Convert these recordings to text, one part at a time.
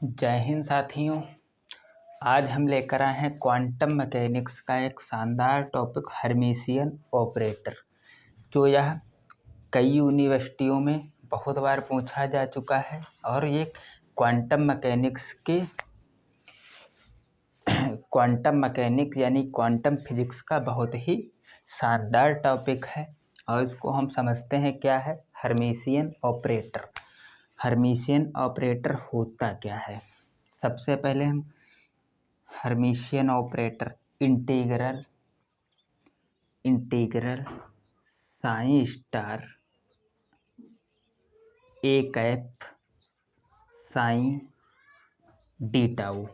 जय हिंद साथियों। आज हम लेकर आए हैं क्वांटम मैकेनिक्स का एक शानदार टॉपिक हर्मिशियन ऑपरेटर, जो यह कई यूनिवर्सिटियों में बहुत बार पूछा जा चुका है और ये क्वांटम मैकेनिक्स यानी क्वांटम फिजिक्स का बहुत ही शानदार टॉपिक है। और इसको हम समझते हैं क्या है हर्मिशियन ऑपरेटर। हर्मिशियन ऑपरेटर होता क्या है? सबसे पहले हम Hermitian operator integral psi star A cap psi d tau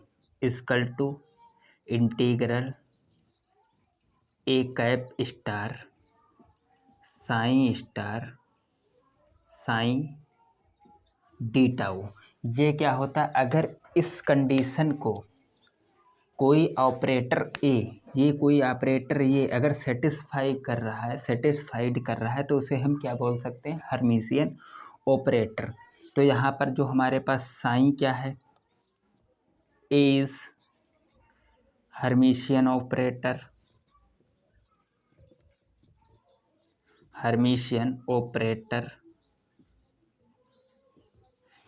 equal to integral A cap star psi d tau. ये क्या होता है? अगर इस कंडीशन को कोई ऑपरेटर ये अगर सेटिस्फाइड कर रहा है तो उसे हम क्या बोल सकते हैं? Hermitian operator. तो यहाँ पर जो हमारे पास साइन क्या है? A is hermitian operator.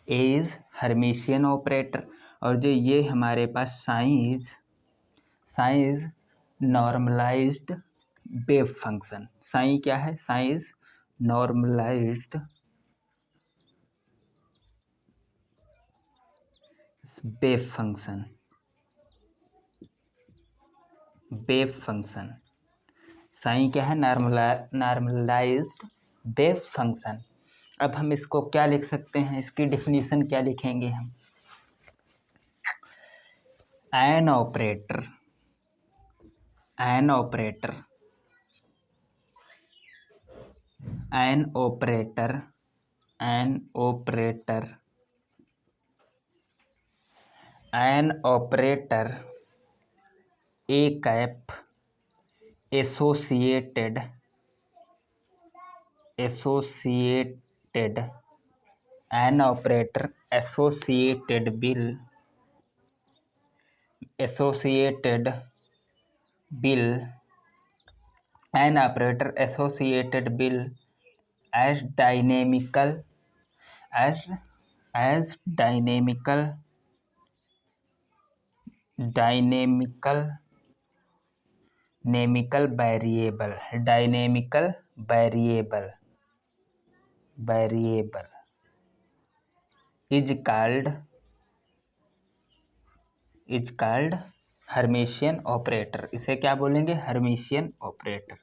A is hermitian operator. और जो ये हमारे पास psi is normalized wave function. Psi क्या है? Psi is normalized wave function. Psi क्या है? Normalized wave function. अब हम इसको क्या लिख सकते हैं? इसकी डिफिनीशन क्या लिखेंगे हम? An operator A cap associated an operator associated bill as dynamical variable is called Hermitian operator. इसे क्या बोलेंगे? हर्मिशियन ऑपरेटर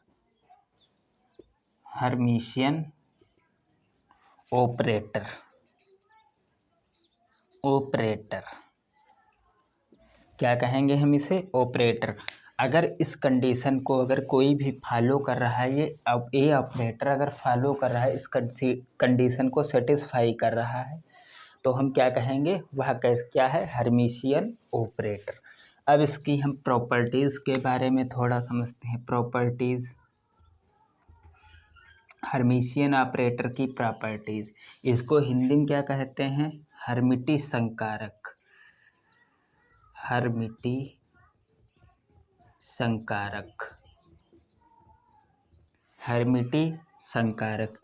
क्या कहेंगे हम इसे? ऑपरेटर। अगर इस कंडीशन को अगर कोई भी फॉलो कर रहा है, ये अब ए ऑपरेटर अगर फॉलो कर रहा है, इस कंडीशन को सेटिस्फाई कर रहा है, तो हम क्या कहेंगे? वह क्या है? Hermitian operator. अब इसकी हम प्रॉपर्टीज़ के बारे में थोड़ा समझते हैं। प्रॉपर्टीज़, हर्मिशियन ऑपरेटर की प्रॉपर्टीज़। इसको हिंदी में क्या कहते हैं? हर्मिटी संकारक।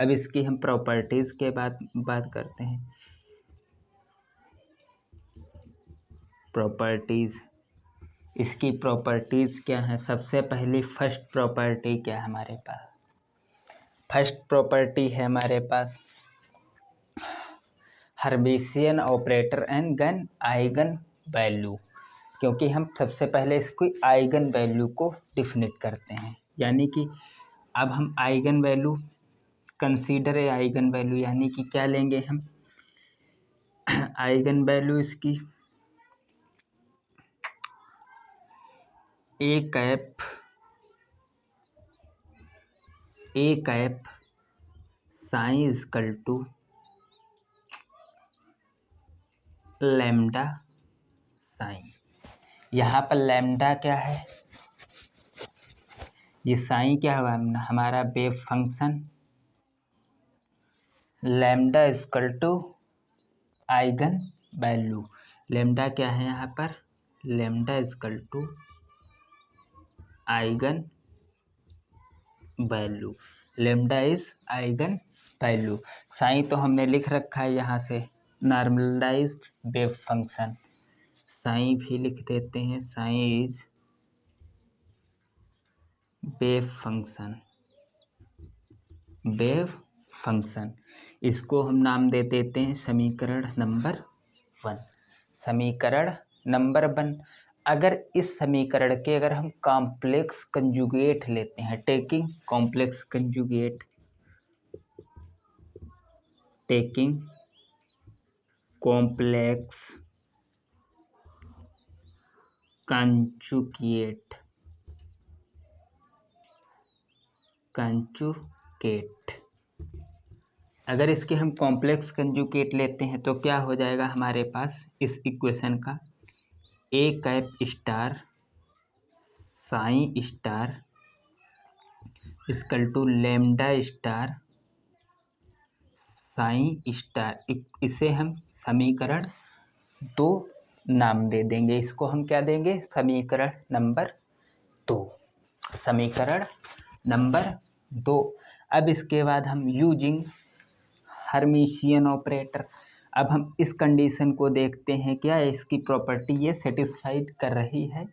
अब इसकी हम प्रॉपर्टीज़ के बात करते हैं। प्रॉपर्टीज़, इसकी प्रॉपर्टीज़ क्या है? सबसे पहली फर्स्ट प्रॉपर्टी क्या है हमारे पास? फर्स्ट प्रॉपर्टी है हमारे पास हर्मिशियन ऑपरेटर एंड गन आइगन वैल्यू। क्योंकि हम सबसे पहले इसको आइगन वैल्यू को डिफिनेट करते हैं, यानी कि अब हम eigenvalue consider a eigenvalue, यानी कि क्या लेंगे हम? आइगन वैल्यू इसकी A cap psi equal to lambda psi. यहाँ पर लैम्डा क्या है? ये साइन क्या होगा? हमारा wave function. Lambda equal to eigenvalue. Lambda क्या है यहाँ पर, lambda equal to eigenvalue, lambda is eigenvalue. Psi तो हमने लिख रखा है यहाँ से, नॉर्मलाइज्ड वेव फंक्शन, साई भी लिख देते हैं, Sai is wave function, wave function. इसको हम नाम दे देते हैं समीकरण नंबर 1, समीकरण नंबर 1। अगर इस समीकरण के अगर हम कॉम्प्लेक्स कंजुगेट लेते हैं, taking complex conjugate, taking complex conjugate, conjugate, अगर इसके हम कॉम्प्लेक्स कंजुगेट लेते हैं तो क्या हो जाएगा हमारे पास इस इक्वेशन का, A cap star psi star equal to lambda star psi star. इसे हम समीकरण 2 नाम दे देंगे, इसको हम क्या देंगे, समीकरण नंबर 2, समीकरण नंबर 2। अब इसके बाद हम यूजिंग हर्मिशियन ऑपरेटर, अब हम इस कंडीशन को देखते हैं क्या इसकी प्रॉपर्टी ये सेटिस्फाइड कर रही है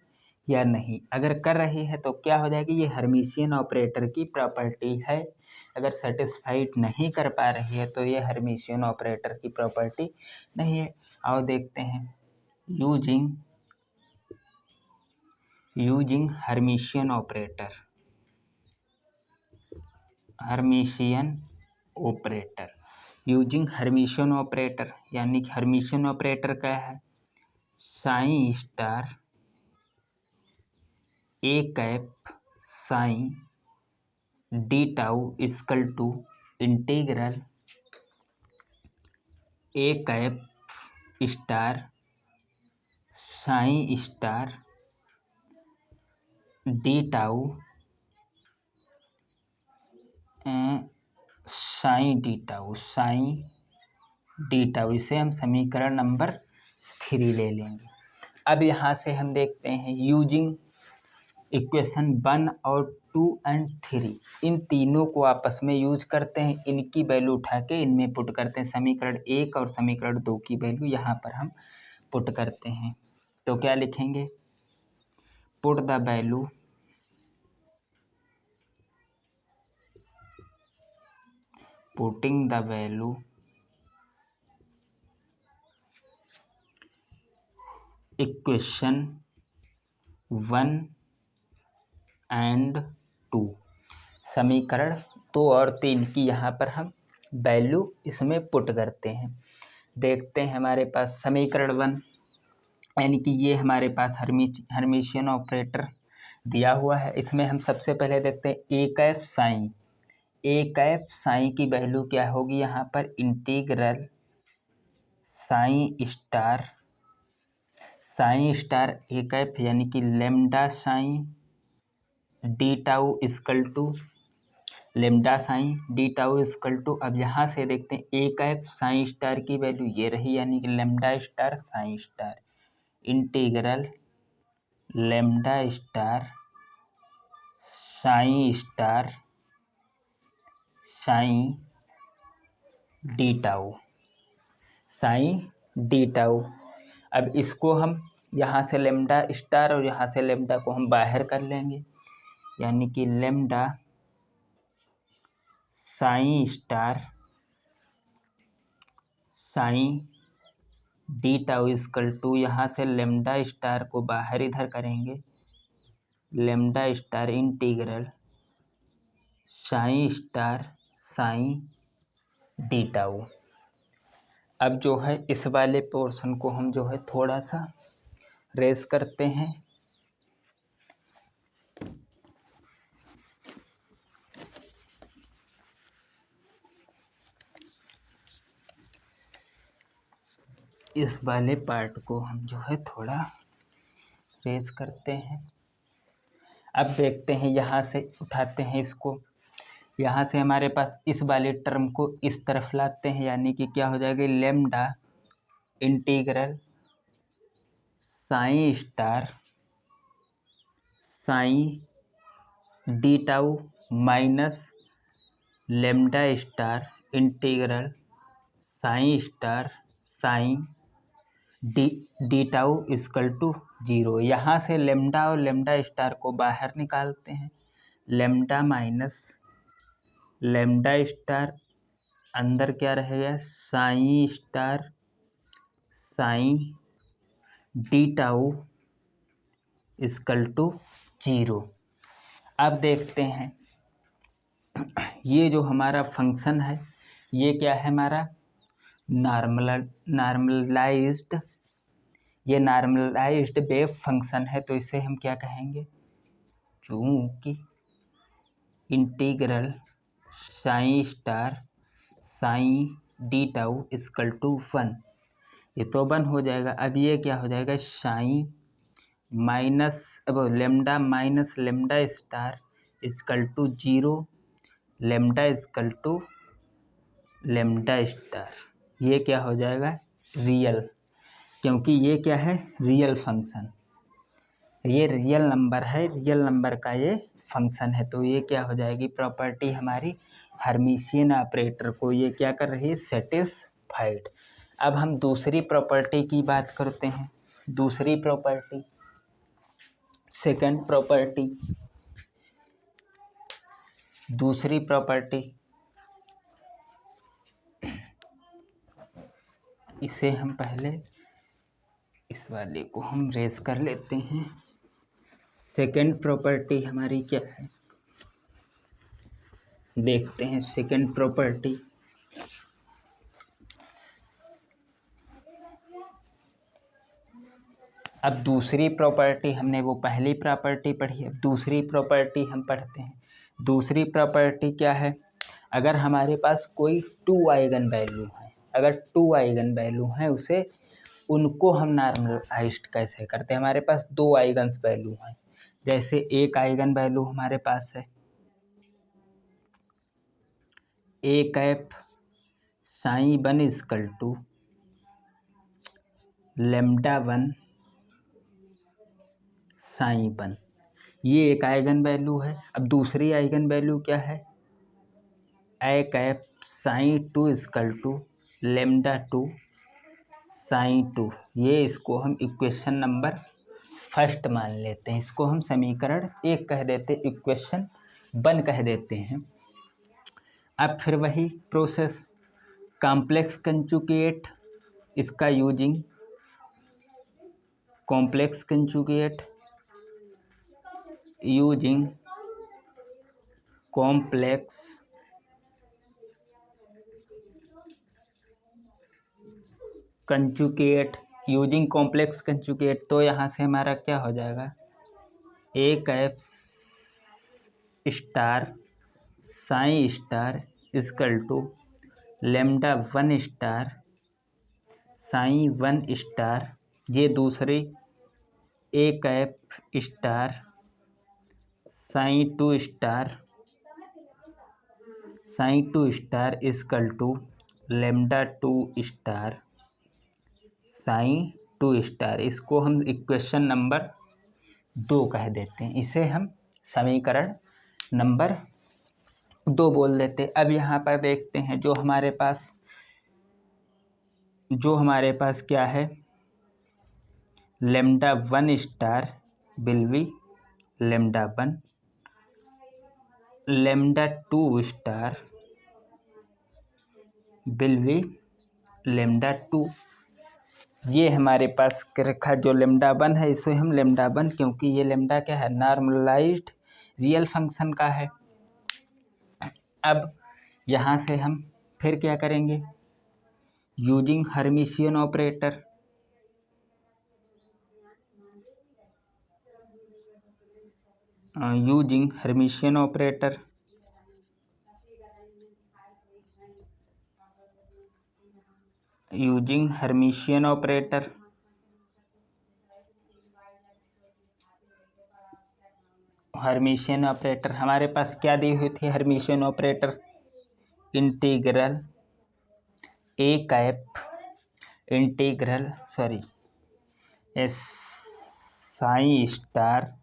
या नहीं। अगर कर रही है तो क्या हो जाएगी, ये हर्मिशियन ऑपरेटर की प्रॉपर्टी है। अगर सेटिस्फाइड नहीं कर पा रही है तो ये हर्मिशियन ऑपरेटर की प्रॉपर्टी नहीं है। आओ देखते हैं, using Hermitian operator, Hermitian operator, using Hermitian operator, यानी कि हर्मिशियन ऑपरेटर क्या है, psi star A cap psi d tau equal to integral A cap star psi star d tau psi d tau, psi d tau, इसे हम समीकरण number 3 ले लेंगे। अब यहाँ से हम देखते हैं यूजिंग इक्वेशन 1 और 2 एंड 3, इन तीनों को आपस में यूज करते हैं, इनकी वैल्यू उठा के इनमें पुट करते हैं, समीकरण 1 और समीकरण 2 की वैल्यू यहाँ पर हम पुट करते हैं। तो क्या लिखेंगे, put the value putting the value equation 1 and 2, समीकरण 2 और 3 की यहाँ पर हम वैल्यू इसमें पुट करते हैं। देखते हैं हमारे पास समीकरण 1, यानी कि ये हमारे पास हर्मिशियन ऑपरेटर दिया हुआ है। इसमें हम सबसे पहले देखते हैं A cap psi, A cap psi की वैल्यू क्या होगी यहाँ पर, integral psi star A cap यानी कि lambda psi d tau equal to lambda psi d tau equal to, अब यहाँ से देखते हैं ए कैप साइन स्टार की वैल्यू ये रही, यानी कि lambda star psi star integral lambda star psi d tau, psi d tau. अब इसको हम यहाँ से लेमडा स्टार और यहाँ से लेमडा को हम बाहर कर लेंगे, यानी कि lambda psi star psi d tau equal to, यहाँ से लेमडा स्टार को बाहर इधर करेंगे, lambda star integral psi star psi d tau. अब जो है इस वाले पोर्शन को हम जो है थोड़ा सा रेस करते हैं, इस वाले पार्ट को हम जो है थोड़ा रेस करते हैं। अब देखते हैं, यहाँ से उठाते हैं इसको, यहाँ से हमारे पास इस वाले टर्म को इस तरफ लाते हैं, यानी कि क्या हो जाएगा, lambda integral psi star psi d tau minus lambda star integral psi star psi d tau equal to 0। यहाँ से लेमडा और लेमडा स्टार को बाहर निकालते हैं। लेमडा माइनस लेमडा स्टार, अंदर क्या रहेगा, psi star psi d tau equal to 0। अब देखते हैं ये जो हमारा फंक्शन है ये क्या है, हमारा नॉर्मलाइज्ड, ये नॉर्मलाइज्ड वेव फंक्शन है। तो इसे हम क्या कहेंगे, चूंकि integral psi star psi d tau equal to 1, ये तो 1 हो जाएगा। अब ये क्या हो जाएगा, साइन माइनस अब lambda minus lambda star equal to 0, lambda equal to lambda star. ये क्या हो जाएगा, रियल, क्योंकि ये क्या है, रियल फंक्शन, ये रियल नंबर है, रियल नंबर का ये फंक्शन है। तो ये क्या हो जाएगी, प्रॉपर्टी हमारी हर्मिशियन ऑपरेटर को ये क्या कर रही है, सेटिस्फाइड। अब हम दूसरी प्रॉपर्टी की बात करते हैं। दूसरी प्रॉपर्टी, सेकंड प्रॉपर्टी, दूसरी प्रॉपर्टी, इसे हम पहले इस वाले को हम रेज कर लेते हैं। सेकंड प्रॉपर्टी हमारी क्या है, देखते हैं सेकंड प्रॉपर्टी। अब दूसरी प्रॉपर्टी, हमने वो पहली प्रॉपर्टी पढ़ी, अब दूसरी प्रॉपर्टी हम पढ़ते हैं। दूसरी प्रॉपर्टी क्या है, अगर हमारे पास कोई 2 आइगन वैल्यू है, अगर 2 आइगन वैल्यू हैं उसे, उनको हम नॉर्मलाइज्ड कैसे करते हैं। हमारे पास 2 आइगन वैल्यू हैं, जैसे एक आइगन वैल्यू हमारे पास है A cap psi 1 equal to lambda 1 psi 1, ये एक आइगन वैल्यू है। अब दूसरी आइगन वैल्यू क्या है, A cap psi 2 equal to lambda 2 psi 2। ये इसको हम इक्वेशन नंबर फर्स्ट मान लेते हैं, इसको हम समीकरण 1 कह देते, इक्वेशन 1 कह देते हैं। अब फिर वही प्रोसेस, कॉम्प्लेक्स कंजुगेट, इसका using complex conjugate, using complex conjugate, using complex conjugate. तो यहाँ से हमारा क्या हो जाएगा, A cap star psi star equal to lambda 1 star psi 1 star, ये दूसरी A cap star psi 2 star equal to lambda 2 star psi 2 star. इसको हम इक्वेशन नंबर 2 कह देते हैं, इसे हम समीकरण नंबर 2 बोल देते। अब यहाँ पर देखते हैं जो हमारे पास क्या है, lambda 1 star will be lambda 1, lambda 2 star will be lambda 2। ये हमारे पास रखा जो लेमडा 1 है, इसे हम लेमडा 1, क्योंकि ये लेमडा क्या है, नॉर्मलाइज्ड रियल फंक्शन का है। अब यहाँ से हम फिर क्या करेंगे, using Hermitian operator, using Hermitian operator, using Hermitian operator, Hermitian operator हमारे पास क्या दी हुई थी, Hermitian operator integral A cap integral psi star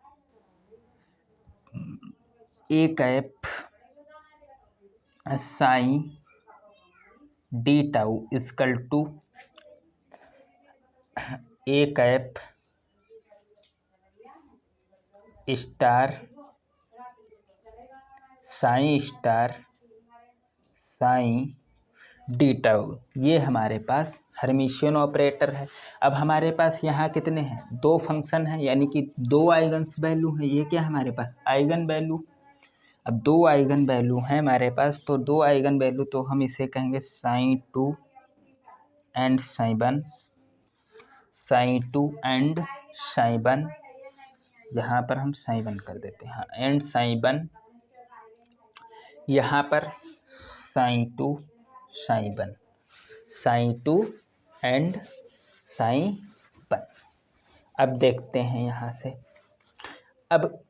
A cap psi d tau equal to A cap star psi d tau. ये हमारे पास hermitian operator है। अब हमारे पास यहाँ कितने हैं, दो फंक्शन हैं, यानी कि दो आइगन्स वैल्यू हैं। ये क्या हमारे पास आइगन वैल्यू। अब दो आइगन वैल्यू हैं हमारे पास, तो दो आइगन वैल्यू तो हम इसे कहेंगे psi 2 and psi 1, psi 2 and psi 1, यहाँ पर हम साइन 1 कर देते हैं, एंड साइन 1, यहाँ पर psi 2 psi 1, psi 2 and psi 1। अब देखते हैं यहाँ से, अब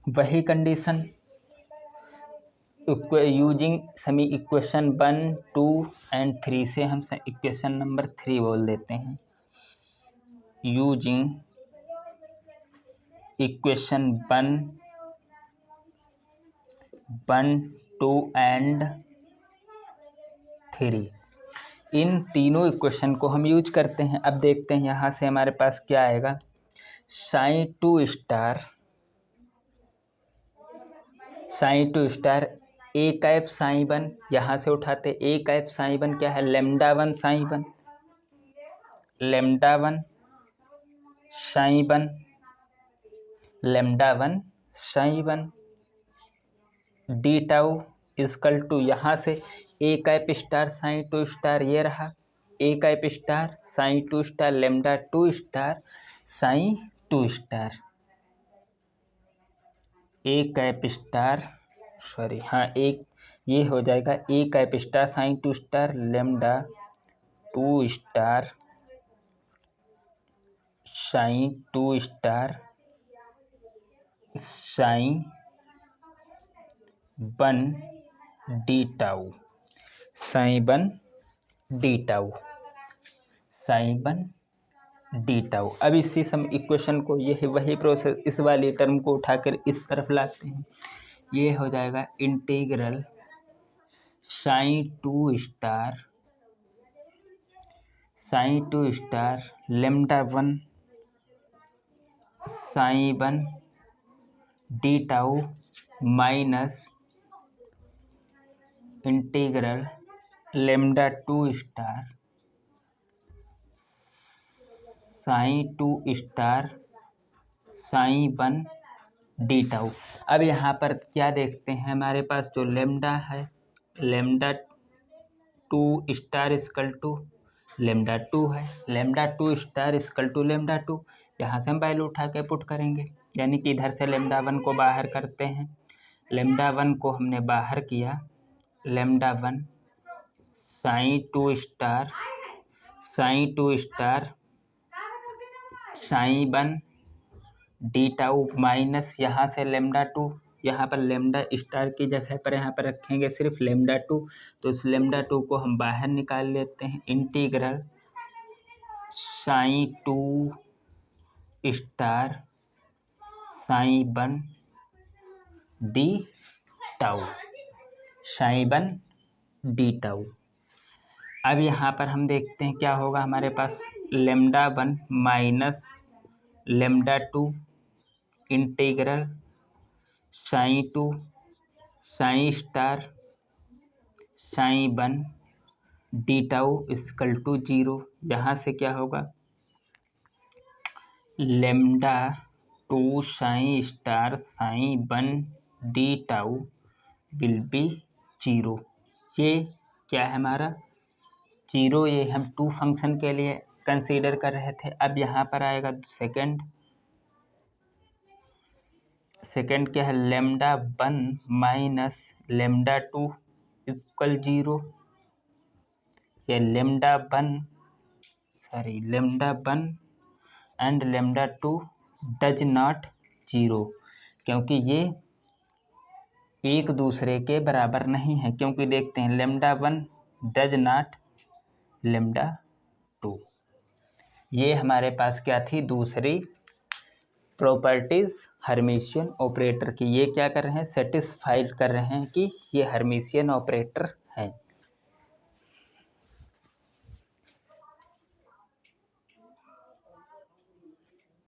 वही कंडीशन यूजिंग समी इक्वेशन 1, 2 एंड 3 से हम इक्वेशन नंबर 3 बोल देते हैं। यूजिंग इक्वेशन 1, 2 एंड 3, इन तीनों इक्वेशन को हम यूज करते हैं। अब देखते हैं यहाँ से हमारे पास क्या आएगा, sign 2 star A cap psi 1, यहाँ से उठाते ए कैप साइन 1 क्या है, lambda 1 psi 1, lambda 1 psi 1, lambda 1 psi 1 D tau equal to, यहाँ से A cap star psi 2 star ये रहा, A cap star psi 2 star lambda 2 star psi 2 star, A cap star एक ये हो जाएगा A cap star psi 2 star lambda 2 star psi 2 star psi 1 D tau, psi 1 D tau, psi 1 D tau. अब इसी सम equation को, ये वही process, इस वाली टर्म को उठाकर इस तरफ लाते हैं। ये हो जाएगा integral psi 2 star lambda 1 psi 1 D tau minus integral lambda 2 star psi 2 star psi 1 D tau. अब यहाँ पर क्या देखते हैं, हमारे पास जो लेमडा है, lambda 2 star equal to lambda 2 है, lambda 2 star equal to lambda 2, यहाँ से हम वैल्यू उठा के पुट करेंगे, यानी कि इधर से लेमडा 1 को बाहर करते हैं, लेमडा 1 को हमने बाहर किया, lambda 1 psi 2 star psi 2 star psi 1 D tau minus यहाँ से लेमडा 2, यहाँ पर लेमडा स्टार की जगह पर यहाँ पर रखेंगे सिर्फ लेमडा 2, तो इस लेमडा 2 को हम बाहर निकाल लेते हैं, integral psi 2 star psi 1 D tau, psi 1 D tau. अब यहाँ पर हम देखते हैं क्या होगा, हमारे पास lambda 1 minus lambda 2 integral psi 2 psi star psi 1 D tau equal to 0, यहाँ से क्या होगा, lambda 2 psi star psi 1 D tau will be 0। ये क्या है हमारा 0, ये हम 2 फंक्शन के लिए कंसीडर कर रहे थे। अब यहाँ पर आएगा सेकंड क्या है, लेमडा 1 माइनस लेमडा 2 इक्वल 0, या lambda 1 and lambda 2 does not 0, क्योंकि ये एक दूसरे के बराबर नहीं है, क्योंकि देखते हैं lambda 1 does not lambda two. ये हमारे पास क्या थी, दूसरी प्रॉपर्टीज हर्मिशियन ऑपरेटर की। ये क्या कर रहे हैं, सेटिस्फाइड कर रहे हैं कि ये हर्मिशियन ऑपरेटर है।